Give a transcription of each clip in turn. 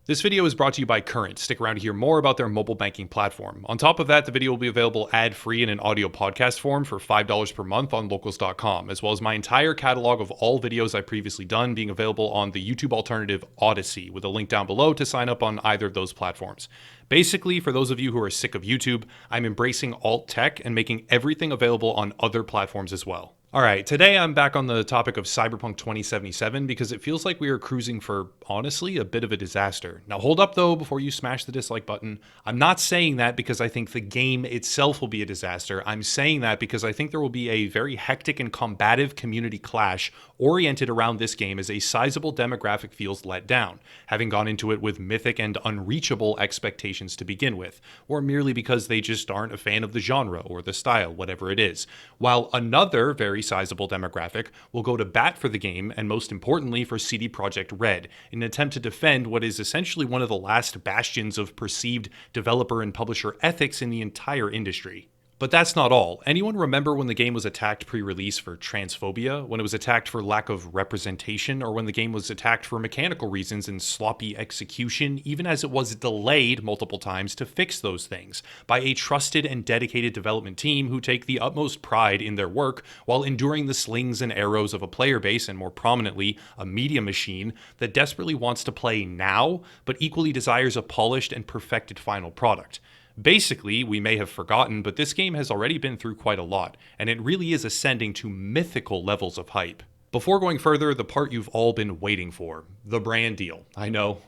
This video is brought to you by Current. Stick around to hear more about their mobile banking platform. On top of that, the video will be available ad-free in an audio podcast form for $5 per month on locals.com, as well as my entire catalog of all videos I've previously done being available on the YouTube alternative Odyssey, with a link down below to sign up on either of those platforms. Basically, for those of you who are sick of YouTube, I'm embracing alt tech and making everything available on other platforms as well. Alright, today I'm back on the topic of Cyberpunk 2077 because it feels like we are cruising for, honestly, a bit of a disaster. Now hold up though before you smash the dislike button. I'm not saying that because I think the game itself will be a disaster. I'm saying that because I think there will be a very hectic and combative community clash oriented around this game as a sizable demographic feels let down, having gone into it with mythic and unreachable expectations to begin with, or merely because they just aren't a fan of the genre or the style, whatever it is. While another very sizable demographic will go to bat for the game, and most importantly for CD Projekt Red, in an attempt to defend what is essentially one of the last bastions of perceived developer and publisher ethics in the entire industry. But that's not all. Anyone remember when the game was attacked pre-release for transphobia, when it was attacked for lack of representation, or when the game was attacked for mechanical reasons and sloppy execution, even as it was delayed multiple times to fix those things by a trusted and dedicated development team who take the utmost pride in their work while enduring the slings and arrows of a player base, and more prominently, a media machine that desperately wants to play now, but equally desires a polished and perfected final product. Basically, we may have forgotten, but this game has already been through quite a lot, and it really is ascending to mythical levels of hype. Before going further, the part you've all been waiting for, the brand deal. I know,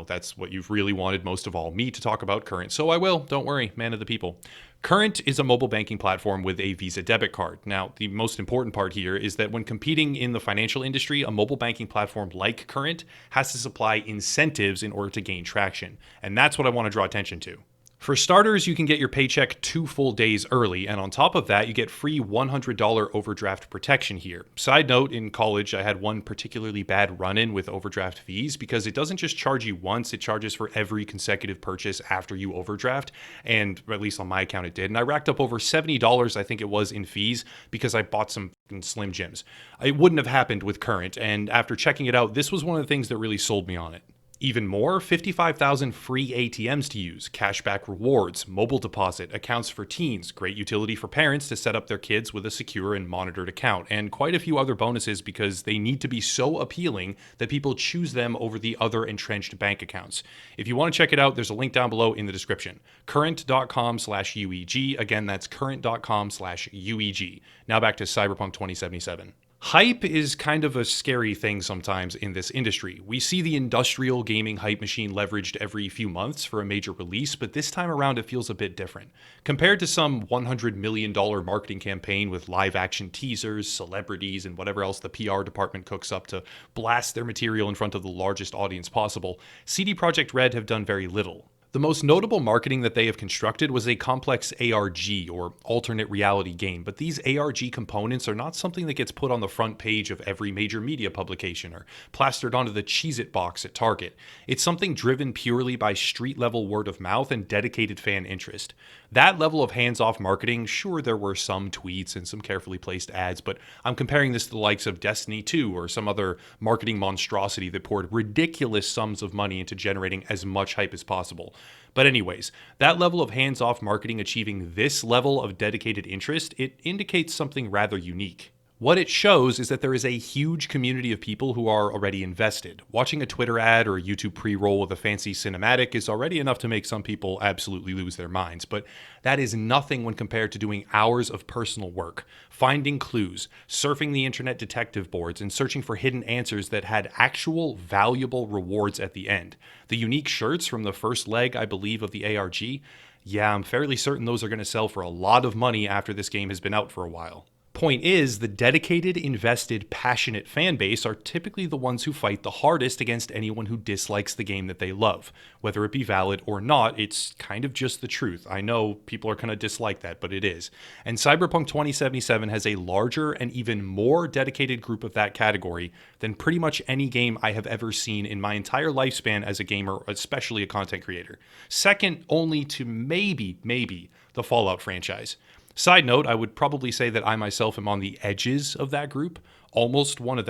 that's what you've really wanted most of all, me to talk about Current, so I will, don't worry, man of the people. Current is a mobile banking platform with a Visa debit card. Now, the most important part here is that when competing in the financial industry, a mobile banking platform like Current has to supply incentives in order to gain traction, and that's what I want to draw attention to. For starters, you can get your paycheck 2 full days early, and on top of that, you get free $100 overdraft protection here. Side note, in college, I had one particularly bad run-in with overdraft fees because it doesn't just charge you once, it charges for every consecutive purchase after you overdraft, and at least on my account it did, and I racked up over $70, I think it was, in fees because I bought some Slim Jims. It wouldn't have happened with Current, and after checking it out, this was one of the things that really sold me on it. Even more, 55,000 free ATMs to use, cashback rewards, mobile deposit, accounts for teens, great utility for parents to set up their kids with a secure and monitored account, and quite a few other bonuses because they need to be so appealing that people choose them over the other entrenched bank accounts. If you want to check it out, there's a link down below in the description. Current.com/UEG. Again, that's current.com/UEG. Now back to Cyberpunk 2077. Hype is kind of a scary thing sometimes in this industry. We see the industrial gaming hype machine leveraged every few months for a major release, but this time around it feels a bit different. Compared to some $100 million marketing campaign with live action teasers, celebrities, and whatever else the PR department cooks up to blast their material in front of the largest audience possible, CD Projekt Red have done very little. The most notable marketing that they have constructed was a complex ARG, or alternate reality game, but these ARG components are not something that gets put on the front page of every major media publication or plastered onto the Cheez-It box at Target. It's something driven purely by street-level word of mouth and dedicated fan interest. That level of hands-off marketing, sure, there were some tweets and some carefully placed ads, but I'm comparing this to the likes of Destiny 2 or some other marketing monstrosity that poured ridiculous sums of money into generating as much hype as possible. But anyways, that level of hands-off marketing achieving this level of dedicated interest, it indicates something rather unique. What it shows is that there is a huge community of people who are already invested. Watching a Twitter ad or a YouTube pre-roll with a fancy cinematic is already enough to make some people absolutely lose their minds, but that is nothing when compared to doing hours of personal work, finding clues, surfing the internet detective boards, and searching for hidden answers that had actual valuable rewards at the end. The unique shirts from the first leg, I believe, of the ARG, yeah, I'm fairly certain those are going to sell for a lot of money after this game has been out for a while. Point is, the dedicated, invested, passionate fan base are typically the ones who fight the hardest against anyone who dislikes the game that they love. Whether it be valid or not, it's kind of just the truth. I know people are going to dislike that, but it is. And Cyberpunk 2077 has a larger and even more dedicated group of that category than pretty much any game I have ever seen in my entire lifespan as a gamer, especially a content creator. Second only to maybe the Fallout franchise. Side note, I would probably say that I myself am on the edges of that group. I'm almost one of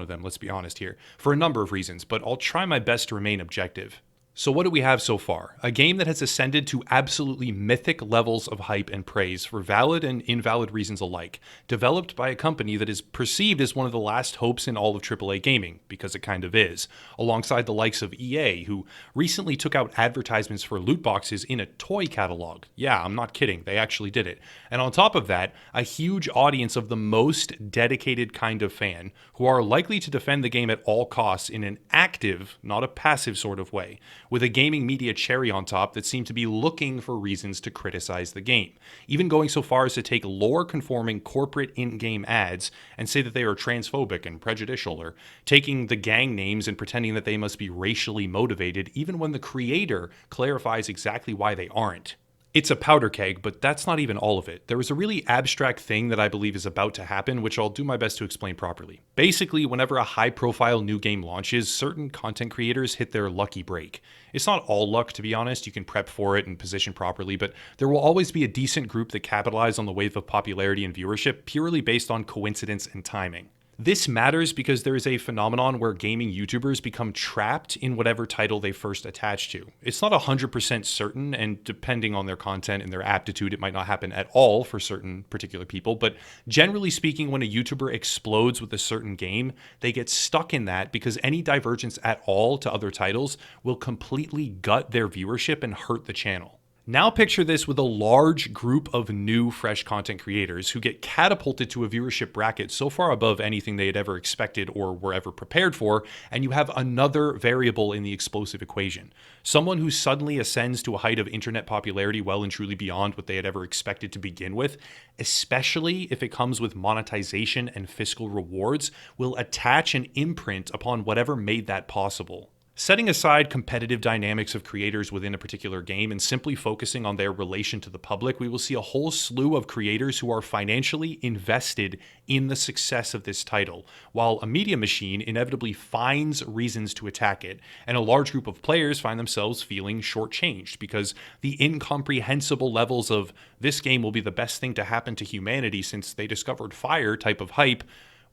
them, let's be honest here, for a number of reasons, but I'll try my best to remain objective. So what do we have so far? A game that has ascended to absolutely mythic levels of hype and praise for valid and invalid reasons alike, developed by a company that is perceived as one of the last hopes in all of AAA gaming, because it kind of is, alongside the likes of EA, who recently took out advertisements for loot boxes in a toy catalog. Yeah, I'm not kidding, they actually did it. And on top of that, a huge audience of the most dedicated kind of fan, who are likely to defend the game at all costs in an active, not a passive sort of way, with a gaming media cherry on top that seem to be looking for reasons to criticize the game, even going so far as to take lore-conforming corporate in-game ads and say that they are transphobic and prejudicial, or taking the gang names and pretending that they must be racially motivated, even when the creator clarifies exactly why they aren't. It's a powder keg, but that's not even all of it. There is a really abstract thing that I believe is about to happen, which I'll do my best to explain properly. Basically, whenever a high-profile new game launches, certain content creators hit their lucky break. It's not all luck, to be honest. You can prep for it and position properly, but there will always be a decent group that capitalize on the wave of popularity and viewership purely based on coincidence and timing. This matters because there is a phenomenon where gaming YouTubers become trapped in whatever title they first attach to. It's not 100% certain, and depending on their content and their aptitude, it might not happen at all for certain particular people, but generally speaking, when a YouTuber explodes with a certain game, they get stuck in that because any divergence at all to other titles will completely gut their viewership and hurt the channel. Now picture this with a large group of new, fresh content creators who get catapulted to a viewership bracket so far above anything they had ever expected or were ever prepared for, and you have another variable in the explosive equation. Someone who suddenly ascends to a height of internet popularity well and truly beyond what they had ever expected to begin with, especially if it comes with monetization and fiscal rewards, will attach an imprint upon whatever made that possible. Setting aside competitive dynamics of creators within a particular game and simply focusing on their relation to the public, we will see a whole slew of creators who are financially invested in the success of this title, while a media machine inevitably finds reasons to attack it, and a large group of players find themselves feeling shortchanged because the incomprehensible levels of "this game will be the best thing to happen to humanity since they discovered fire" type of hype,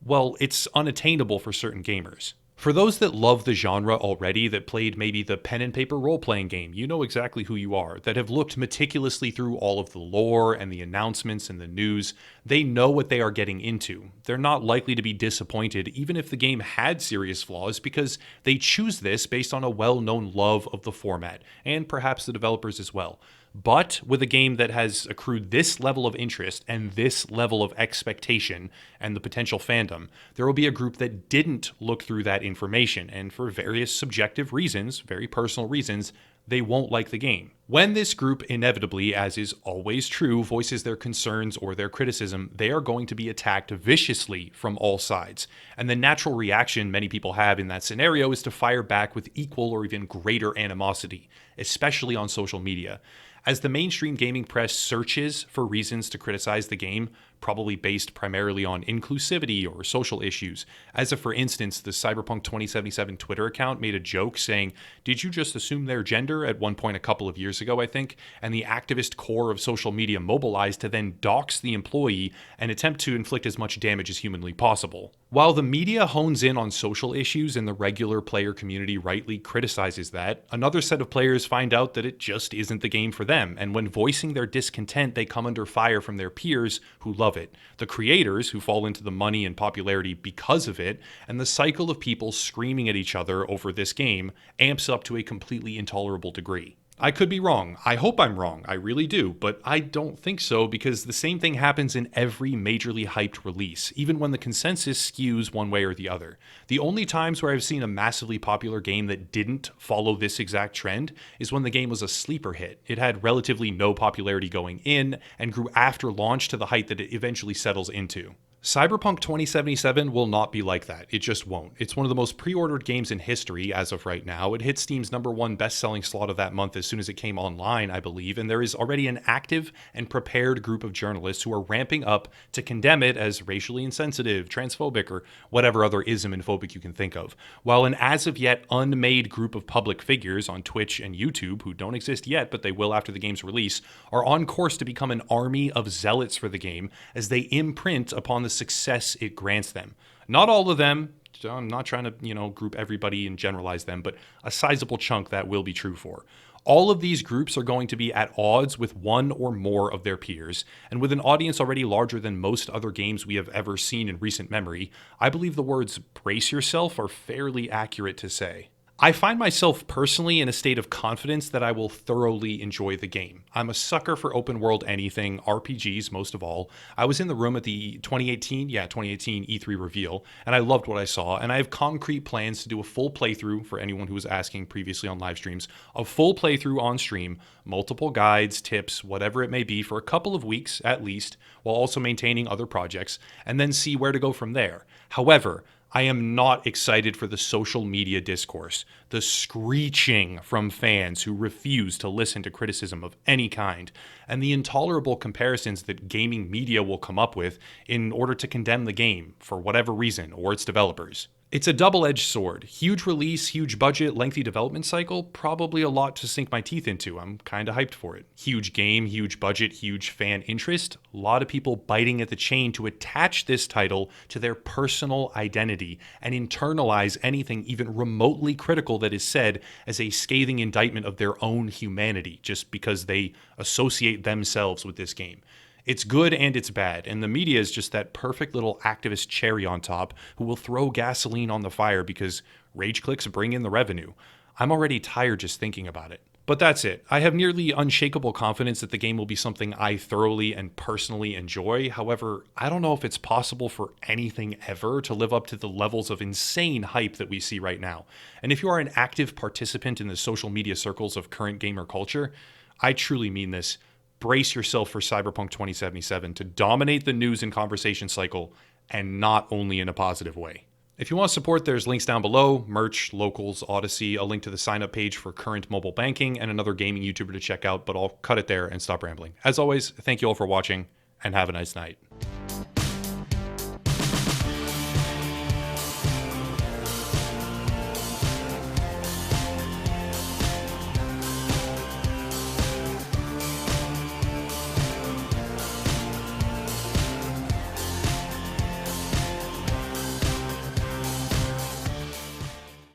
well, it's unattainable for certain gamers. For those that love the genre already, that played maybe the pen and paper role-playing game, you know exactly who you are, that have looked meticulously through all of the lore and the announcements and the news, they know what they are getting into. They're not likely to be disappointed even if the game had serious flaws because they choose this based on a well-known love of the format, and perhaps the developers as well. But with a game that has accrued this level of interest and this level of expectation and the potential fandom, there will be a group that didn't look through that information, and for various subjective reasons, very personal reasons, they won't like the game. When this group inevitably, as is always true, voices their concerns or their criticism, they are going to be attacked viciously from all sides. And the natural reaction many people have in that scenario is to fire back with equal or even greater animosity, especially on social media. As the mainstream gaming press searches for reasons to criticize the game, probably based primarily on inclusivity or social issues, as if, for instance, the Cyberpunk 2077 Twitter account made a joke saying, "Did you just assume their gender?" at one point a couple of years ago, I think, and the activist core of social media mobilized to then dox the employee and attempt to inflict as much damage as humanly possible. While the media hones in on social issues and the regular player community rightly criticizes that, another set of players find out that it just isn't the game for them, and when voicing their discontent, they come under fire from their peers who love it, the creators who fall into the money and popularity because of it, and the cycle of people screaming at each other over this game amps up to a completely intolerable degree. I could be wrong. I hope I'm wrong. I really do. But I don't think so because the same thing happens in every majorly hyped release, even when the consensus skews one way or the other. The only times where I've seen a massively popular game that didn't follow this exact trend is when the game was a sleeper hit. It had relatively no popularity going in and grew after launch to the height that it eventually settles into. Cyberpunk 2077 will not be like that. It just won't. It's one of the most pre-ordered games in history as of right now. It hit Steam's #1 best-selling slot of that month as soon as it came online, I believe, and there is already an active and prepared group of journalists who are ramping up to condemn it as racially insensitive, transphobic, or whatever other ism and phobic you can think of, while an as-of-yet unmade group of public figures on Twitch and YouTube, who don't exist yet but they will after the game's release, are on course to become an army of zealots for the game as they imprint upon the success it grants them. Not all of them, I'm not trying to, group everybody and generalize them, but a sizable chunk that will be true for. All of these groups are going to be at odds with one or more of their peers, and with an audience already larger than most other games we have ever seen in recent memory, I believe the words brace yourself are fairly accurate to say. I find myself personally in a state of confidence that I will thoroughly enjoy the game. I'm a sucker for open world anything, RPGs most of all. I was in the room at the 2018 E3 reveal, and I loved what I saw, and I have concrete plans to do a full playthrough, for anyone who was asking previously on live streams, a full playthrough on stream, multiple guides, tips, whatever it may be, for a couple of weeks at least, while also maintaining other projects, and then see where to go from there. However, I am not excited for the social media discourse, the screeching from fans who refuse to listen to criticism of any kind, and the intolerable comparisons that gaming media will come up with in order to condemn the game for whatever reason or its developers. It's a double-edged sword. Huge release, huge budget, lengthy development cycle, probably a lot to sink my teeth into. I'm kinda hyped for it. Huge game, huge budget, huge fan interest. A lot of people biting at the chain to attach this title to their personal identity and internalize anything even remotely critical that is said as a scathing indictment of their own humanity, just because they associate themselves with this game. It's good and it's bad, and the media is just that perfect little activist cherry on top who will throw gasoline on the fire because rage clicks bring in the revenue. I'm already tired just thinking about it. But that's it. I have nearly unshakable confidence that the game will be something I thoroughly and personally enjoy. However, I don't know if it's possible for anything ever to live up to the levels of insane hype that we see right now. And if you are an active participant in the social media circles of current gamer culture, I truly mean this. Brace yourself for Cyberpunk 2077 to dominate the news and conversation cycle, and not only in a positive way. If you want to support, there's links down below: merch, locals, Odyssey, a link to the sign up page for current mobile banking, and another gaming YouTuber to check out, but I'll cut it there and stop rambling. As always, thank you all for watching, and have a nice night.